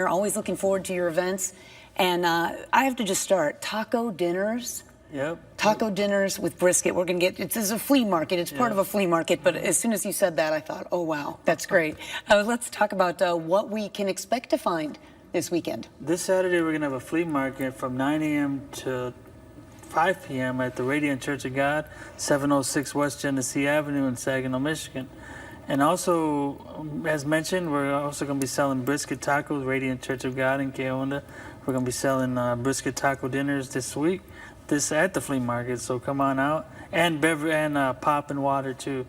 We're always looking forward to your events. And I have to just start. Taco dinners. Yep. Taco dinners with brisket. We're going to get, this is a flea market. It's part of a flea market. But as soon as you said that, I thought, oh, wow, that's great. Let's talk about what we can expect to find this weekend. This Saturday, we're going to have a flea market from 9 a.m. to 5 p.m. at the Radiant Church of God, 706 West Genesee Avenue in Saginaw, Michigan. And also, as mentioned, we're also going to be selling brisket tacos, Radiant Church of God in Onda. We're going to be selling brisket taco dinners this week, at the flea market. So come on out, and pop and water too.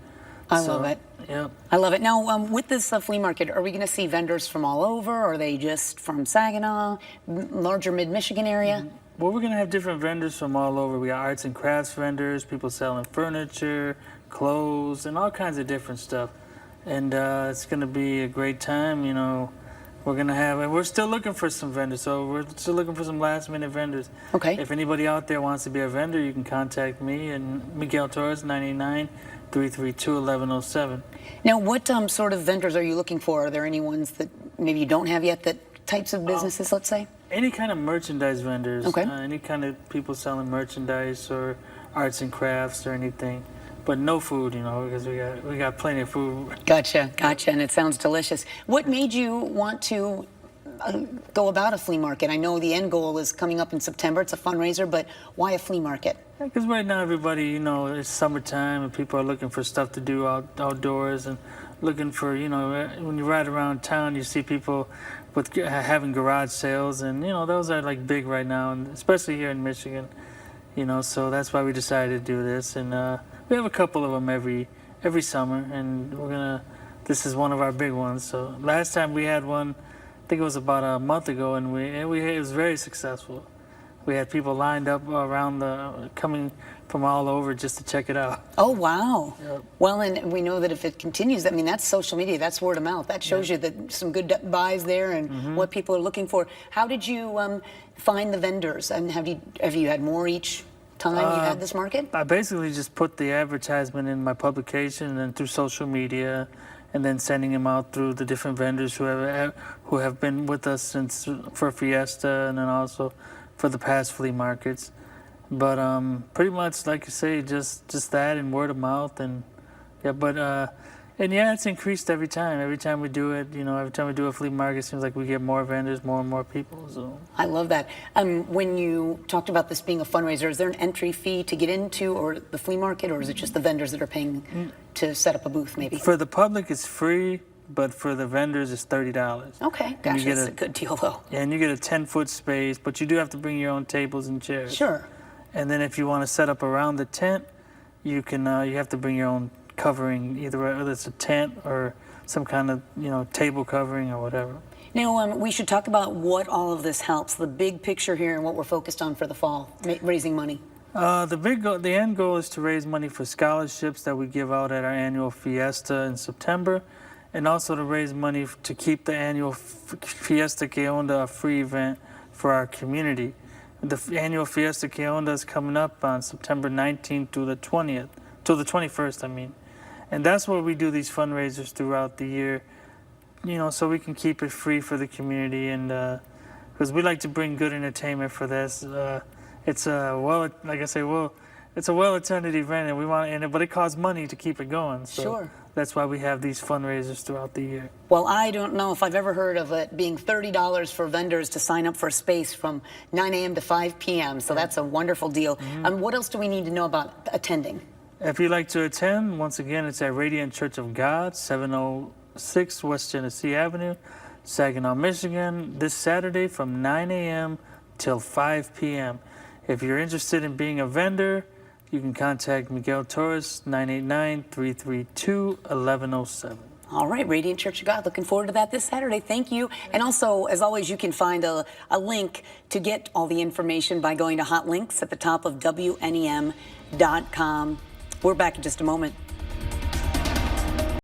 I love it. Yep. I love it. Now, with this flea market, are we going to see vendors from all over? Or are they just from Saginaw, larger mid-Michigan area? Well, we're going to have different vendors from all over. We got arts and crafts vendors, people selling furniture, clothes, and all kinds of different stuff. And it's going to be a great time, you know. We're going to have, and we're still looking for some vendors, so we're still looking for some last-minute vendors. Okay. If anybody out there wants to be a vendor, you can contact me and Miguel Torres, 989-332-1107. Now, what sort of vendors are you looking for? Are there any ones that maybe you don't have yet, that types of businesses, let's say? Any kind of merchandise vendors. Okay. Any kind of people selling merchandise or arts and crafts or anything. But no food, you know, because we got plenty of food. Gotcha, and it sounds delicious. What made you want to go about a flea market? I know the end goal is coming up in September. It's a fundraiser, but why a flea market? Because right now everybody, you know, it's summertime and people are looking for stuff to do outdoors and looking for, you know, when you ride around town, you see people with having garage sales, and, you know, those are like big right now, and especially here in Michigan, you know, so that's why we decided to do this. And we have a couple of them every summer, and this is one of our big ones. So last time we had one, I think it was about a month ago, and it was very successful. We had people lined up coming from all over just to check it out. Oh, wow. Yep. Well, and we know that if it continues, I mean, that's social media, that's word of mouth. That shows you that some good buys there and what people are looking for. How did you find the vendors? And have you had more each time you had this market? I basically just put the advertisement in my publication and then through social media, and then sending them out through the different vendors who have been with us for Fiesta, and then also for the past flea markets. But pretty much, like you say, just that and word of mouth, and it's increased every time. Every time we do it, you know, every time we do a flea market, it seems like we get more vendors, more and more people. So I love that. When you talked about this being a fundraiser, is there an entry fee to get into or the flea market, or is it just the vendors that are paying to set up a booth, maybe? For the public, it's free, but for the vendors, it's $30. Okay, gosh, that's a good deal, though. Yeah, and you get a 10-foot space, but you do have to bring your own tables and chairs. Sure. And then if you want to set up around the tent, you can. You have to bring your own covering, whether it's a tent or some kind of, you know, table covering or whatever. Now, we should talk about what all of this helps, the big picture here and what we're focused on for the fall, raising money. The end goal is to raise money for scholarships that we give out at our annual Fiesta in September, and also to raise money to keep the annual Fiesta K a free event for our community. The annual Fiesta K is coming up on September 19th to the 20th, to the 21st, I mean. And that's where we do these fundraisers throughout the year, you know, so we can keep it free for the community, and because we like to bring good entertainment for this. It's a it's a well-attended event, and we want but it costs money to keep it going. So sure. That's why we have these fundraisers throughout the year. Well, I don't know if I've ever heard of it being $30 for vendors to sign up for a space from 9 a.m. to 5 p.m. So that's a wonderful deal. What else do we need to know about attending? If you'd like to attend, once again, it's at Radiant Church of God, 706 West Genesee Avenue, Saginaw, Michigan, this Saturday from 9 a.m. till 5 p.m. If you're interested in being a vendor, you can contact Miguel Torres, 989-332-1107. All right, Radiant Church of God, looking forward to that this Saturday. Thank you. And also, as always, you can find a link to get all the information by going to hot links at the top of WNEM.com. We're back in just a moment.